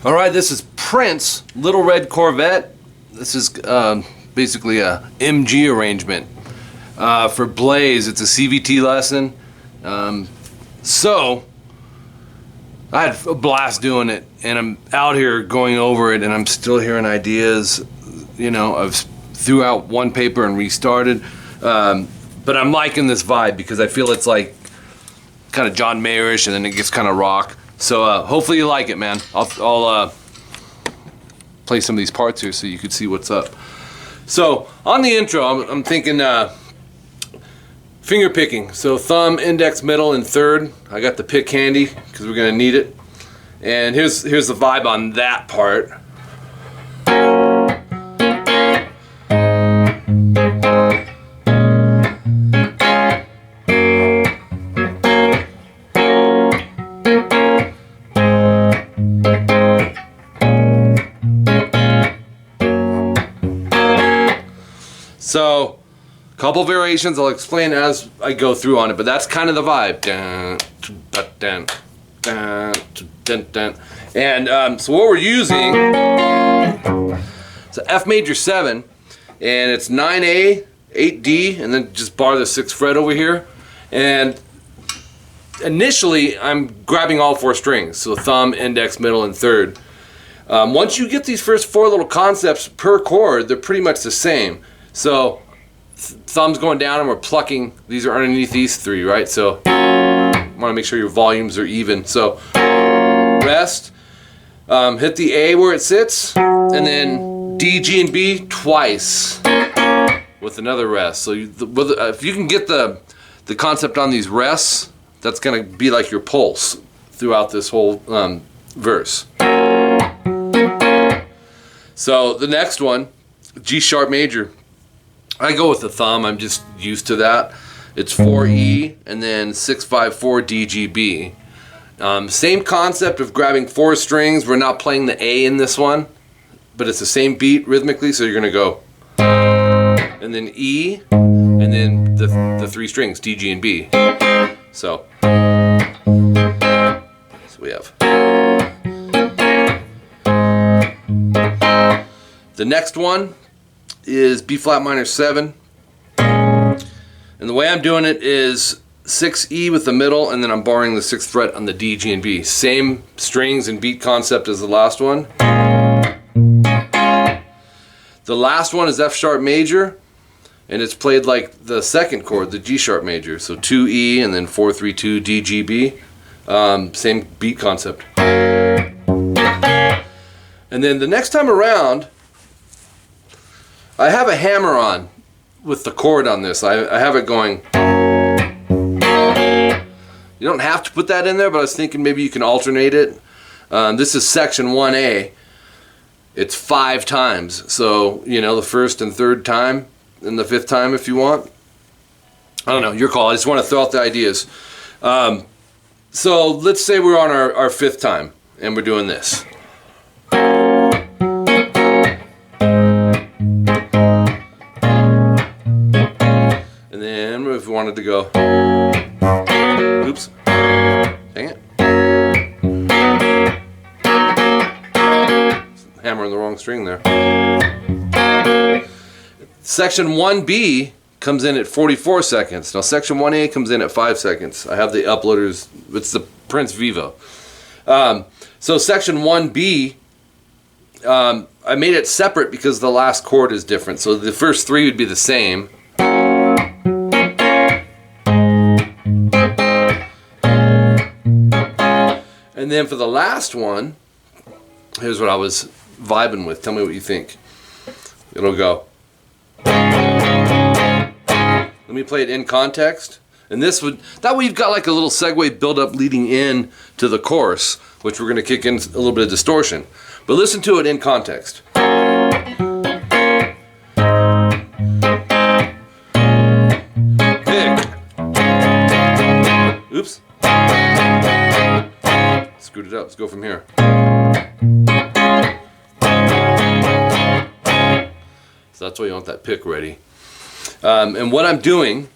All right, this is Prince, Little Red Corvette. This is basically a MG arrangement for Blayze. It's a CVT lesson. So I had a blast doing it, and I'm out here going over it, and I'm still hearing ideas. You know, I've threw out one paper and restarted, but I'm liking this vibe because I feel it's like kind of John Mayer-ish, and then it gets kind of rock. So hopefully you like it, man. I'll play some of these parts here so you can see what's up. So on the intro, I'm thinking finger picking. So thumb, index, middle, and third. I got the pick handy because we're gonna need it. And here's the vibe on that part. So, a couple variations I'll explain as I go through on it, but that's kind of the vibe. And so what we're using is an F major 7, and it's 9A, 8D, and then just bar the 6th fret over here. And initially, I'm grabbing all 4 strings, so thumb, index, middle, and third. Once you get these first 4 little concepts per chord, they're pretty much the same. So thumb's going down and we're plucking, these are underneath these 3, right? So you want to make sure your volumes are even. So rest, hit the A where it sits, and then D, G, and B twice with another rest. So if you can get the concept on these rests, that's going to be like your pulse throughout this whole verse. So the next one, G sharp major. I go with the thumb, I'm just used to that. It's 4E and then 6-5-4 DGB. Same concept of grabbing 4 strings. We're not playing the A in this one, but it's the same beat rhythmically, so you're gonna go and then E and then the 3 strings, D, G, and B. So we have. The next one is B flat minor 7, and the way I'm doing it is 6E with the middle, and then I'm barring the 6th fret on the D, G, and B. Same strings and beat concept as the last one. The last one is F sharp major, and it's played like the 2nd chord, the G sharp major. So 2E and then 4-3-2 D, G, B. Same beat concept. And then the next time around, I have a hammer on with the chord on this. I have it going. You don't have to put that in there, but I was thinking maybe you can alternate it. This is section 1A. It's 5 times. So, you know, the 1st and 3rd time, and the 5th time if you want. I don't know, your call. I just want to throw out the ideas. So let's say we're on our 5th time, and we're doing this. If we wanted to go, oops, dang it, hammering the wrong string there. Section 1B comes in at 44 seconds. Now section 1A comes in at 5 seconds. I have the uploaders, it's the Prince Vivo. So section 1B, I made it separate because the last chord is different. So the first 3 would be the same. And then for the last one, here's what I was vibing with. Tell me what you think. It'll go. Let me play it in context. And that way you've got like a little segue build up leading in to the chorus, which we're going to kick in a little bit of distortion. But listen to it in context. Pick. Oops. Screwed it up. Let's go from here. So that's why you want that pick ready. And what I'm doing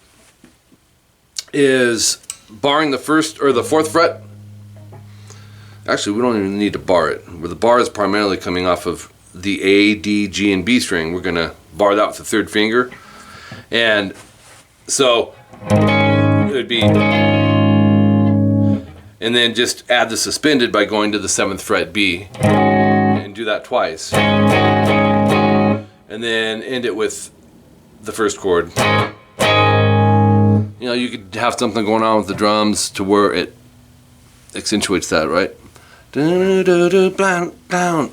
is barring the 1st or the 4th fret Actually, we don't even need to bar it. Where the bar is primarily coming off of the A, D, G, and B string, we're gonna bar that with the third finger. And so it would be, and then just add the suspended by going to the 7th fret B and do that twice. And then end it with the first chord. You know, you could have something going on with the drums to where it accentuates that, right? Down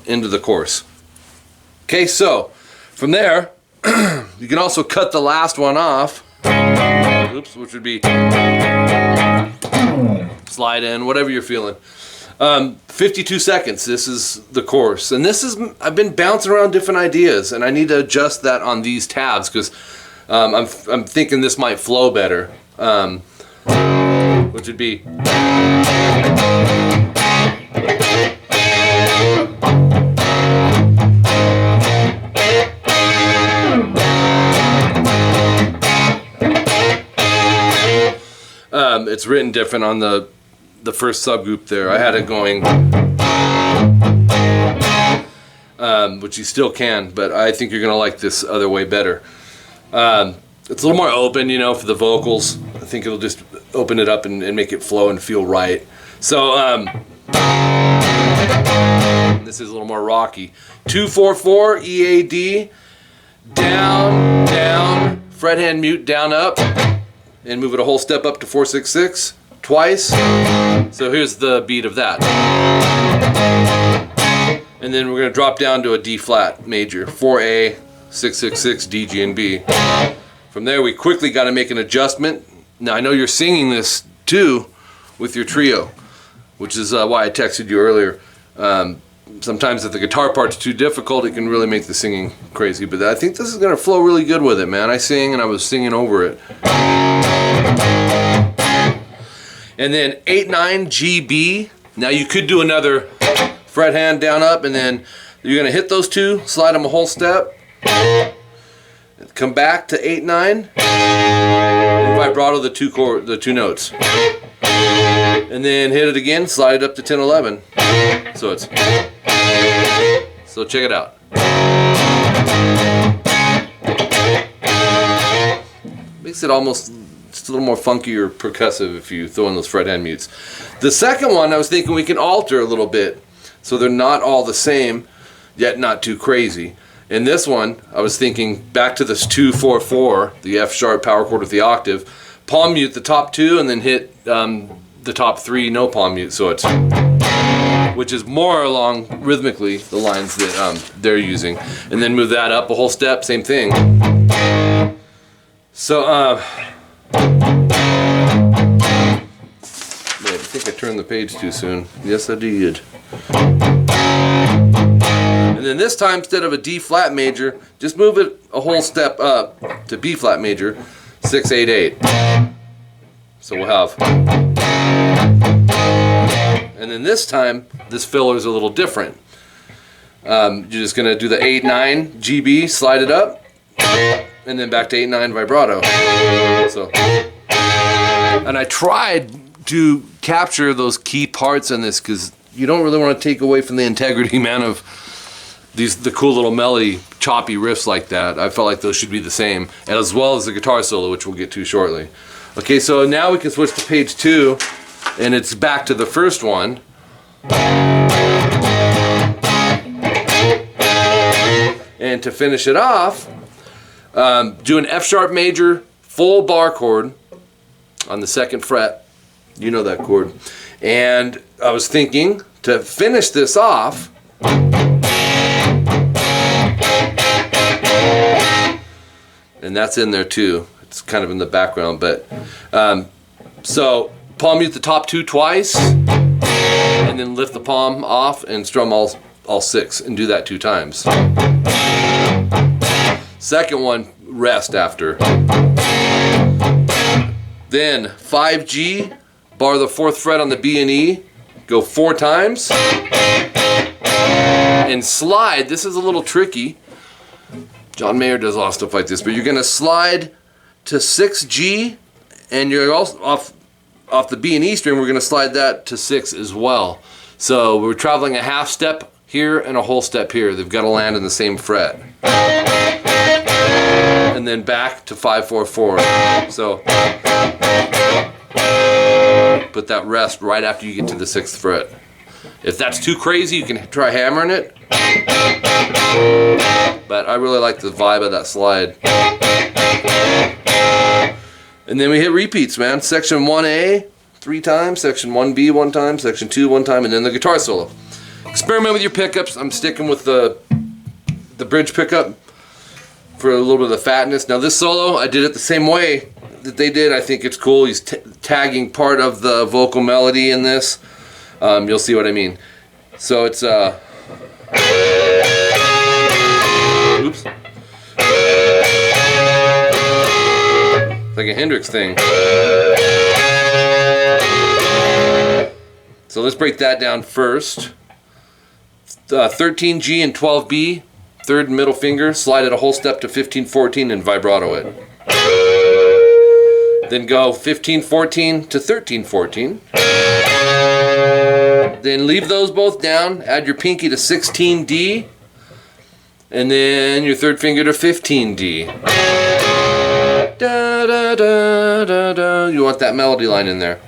into the chorus. Okay, so from there, you can also cut the last one off. Oops, which would be slide in, whatever you're feeling. 52 seconds, this is the chorus. And this is, I've been bouncing around different ideas, and I need to adjust that on these tabs, because I'm thinking this might flow better. Which would be, it's written different on the first subgroup there. I had it going, which you still can, but I think you're gonna like this other way better. It's a little more open, you know, for the vocals. I think it'll just open it up and make it flow and feel right. So this is a little more rocky. 2-4-4 E-A-D, down, down, fret hand mute, down, up, and move it a whole step up to 4-6-6 twice. So here's the beat of that. And then we're gonna drop down to a D flat major, 4A, 6-6-6, D, G, and B. From there, we quickly got to make an adjustment. Now, I know you're singing this too with your trio, which is why I texted you earlier. Sometimes if the guitar part's too difficult, it can really make the singing crazy. But I think this is going to flow really good with it, man. I sing and I was singing over it. And then 8-9 G-B. Now, you could do another fret hand down, up, and then you're going to hit those two, slide them a whole step. Come back to 8-9 and vibrato the two notes, and then hit it again, slide it up to 10-11. So check it out. Makes it almost just a little more funky or percussive if you throw in those fret hand mutes. The second one, I was thinking we can alter a little bit so they're not all the same, yet not too crazy. In this one, I was thinking back to this 2-4-4, the F sharp power chord with the octave, palm mute the top two, and then hit the top three no palm mute. So it's, which is more along rhythmically the lines that they're using, and then move that up a whole step, same thing. So man, I think I turned the page too soon. Yes, I did. And then this time, instead of a D flat major, just move it a whole step up to B flat major, 6-8-8. So we'll have, and then this time, this filler is a little different. You're just gonna do the 8-9 GB, slide it up, and then back to 8-9 vibrato. So, and I tried to capture those key parts in this because you don't really want to take away from the integrity, man, of the cool little melody, choppy riffs like that. I felt like those should be the same, as well as the guitar solo, which we'll get to shortly. Okay, so now we can switch to page 2, and it's back to the first one. And to finish it off, do an F sharp major, full bar chord on the 2nd fret. You know that chord. And I was thinking to finish this off, and that's in there too. It's kind of in the background, but so palm mute the top two twice, and then lift the palm off and strum all 6, and do that 2 times. Second one, rest after. Then 5G, bar the 4th fret on the B and E, go 4 times, and slide. This is a little tricky. John Mayer does a lot of stuff like this, but you're gonna slide to 6G, and you're also off the B and E string, we're gonna slide that to 6 as well. So we're traveling a half step here and a whole step here. They've got to land in the same fret. And then back to 5/4/4. So put that rest right after you get to the 6th fret. If that's too crazy, you can try hammering it. But I really like the vibe of that slide. And then we hit repeats, man. Section 1A 3 times, section 1B 1 time, section 2 1 time, and then the guitar solo. Experiment with your pickups. I'm sticking with the bridge pickup for a little bit of the fatness. Now this solo, I did it the same way that they did. I think it's cool. He's tagging part of the vocal melody in this. You'll see what I mean. So it's oops. It's like a Hendrix thing. So let's break that down first. 13G and 12B, 3rd and middle finger, slide it a whole step to 15/14 and vibrato it. Then go 15/14 to 13/14. Then leave those both down, add your pinky to 16D, and then your 3rd finger to 15D. Da, da, da, da, da. You want that melody line in there.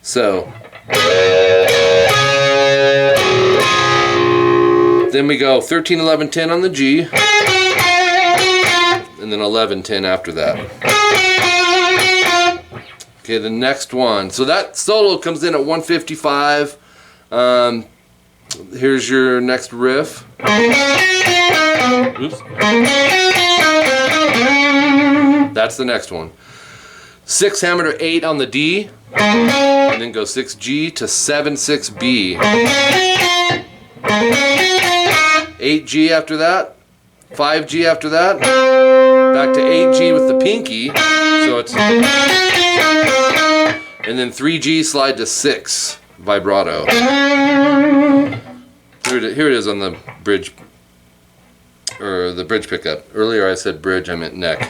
So then we go 13, 11, 10 on the G, and then 11, 10 after that. Okay, the next one. So that solo comes in at 155. Here's your next riff. Oops. That's the next one. 6 hammer to 8 on the D, and then go 6G to 7/6B. 8G after that, 5G after that, back to 8G with the pinky, so it's, and then 3G slide to 6 vibrato. Here it is on the bridge, or the bridge pickup. Earlier I said bridge, I meant neck.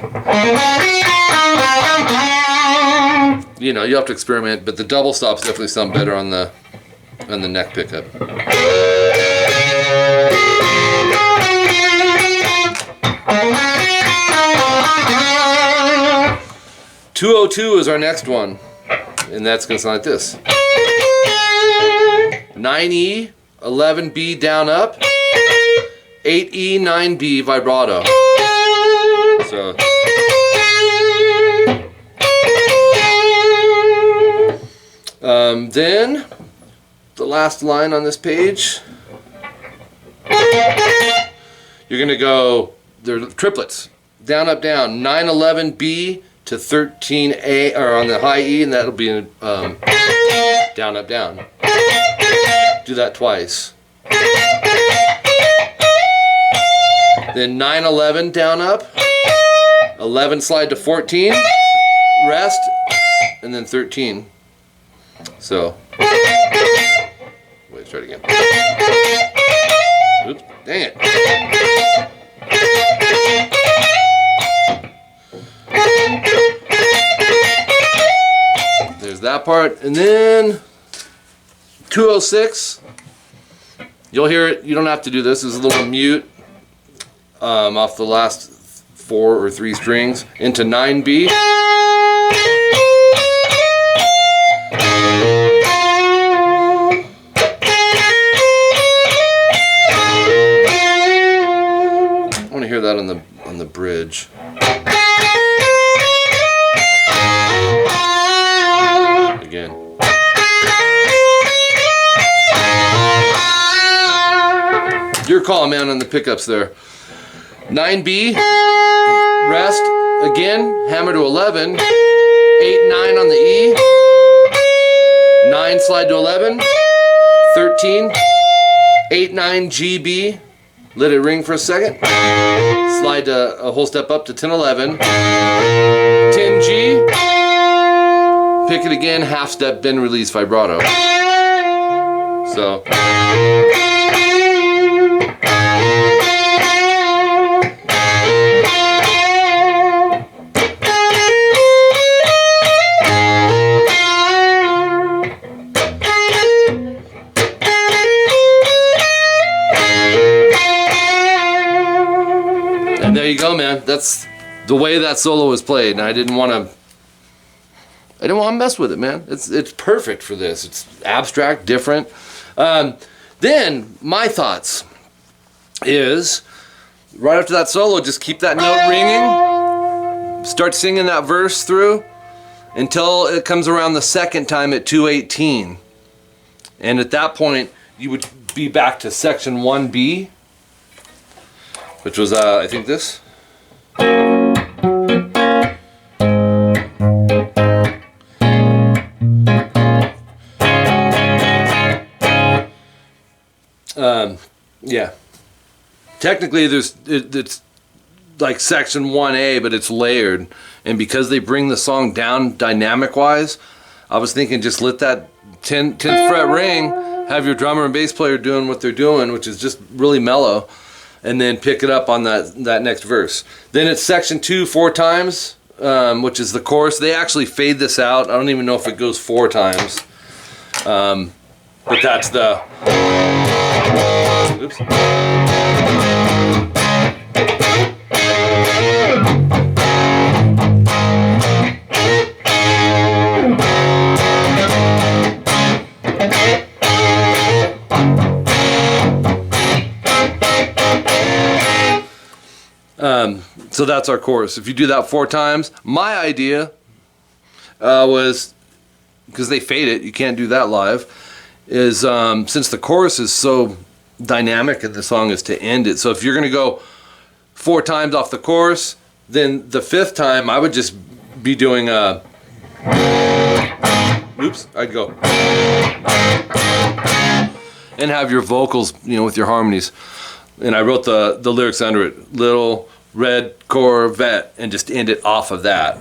You know, you have to experiment, but the double stops definitely sound better on the neck pickup. 202 is our next one, and that's going to sound like this. 9E, 11B down up, 8E, 9B vibrato. So then the last line on this page, you're going to go, they're triplets, down up down, 9, 11B to 13A, or on the high E, and that'll be down up down. Do that twice. Then 9, 11 down up, 11 slide to 14, rest, and then 13. So let's try it again. Oops, dang it. There's that part, and then 206. You'll hear it. You don't have to do this. There's a little mute off the last 4 or 3 strings into 9B. I want to hear that on the bridge. Again. Your call, man, on the pickups there. 9B, rest, again, hammer to 11, 8, 9 on the E, 9 slide to 11, 13, 8, 9 GB, let it ring for a second, slide to a whole step up to 10, 11, 10G, pick it again, half step, then release vibrato. So there you go, man. That's the way that solo was played, and I didn't want to mess with it, man. It's perfect for this. It's abstract, different. Then my thoughts is right after that solo, just keep that note ringing. Start singing that verse through until it comes around the second time at 218. And at that point, you would be back to section 1B, which was, I think this. Yeah. Technically, it's like section 1A, but it's layered. And because they bring the song down dynamic-wise, I was thinking just let that 10th fret ring, have your drummer and bass player doing what they're doing, which is just really mellow, and then pick it up on that next verse. Then it's section 2 4 times, which is the chorus. They actually fade this out. I don't even know if it goes 4 times. But that's the... Oops. So that's our chorus. If you do that 4 times, my idea was, because they fade it, you can't do that live, is since the chorus is so dynamic in the song, is to end it. So if you're going to go 4 times off the chorus, then the 5th time I would just be doing a... Oops, I'd go... And have your vocals, you know, with your harmonies. And I wrote the lyrics under it. Little Red Corvette, and just end it off of that.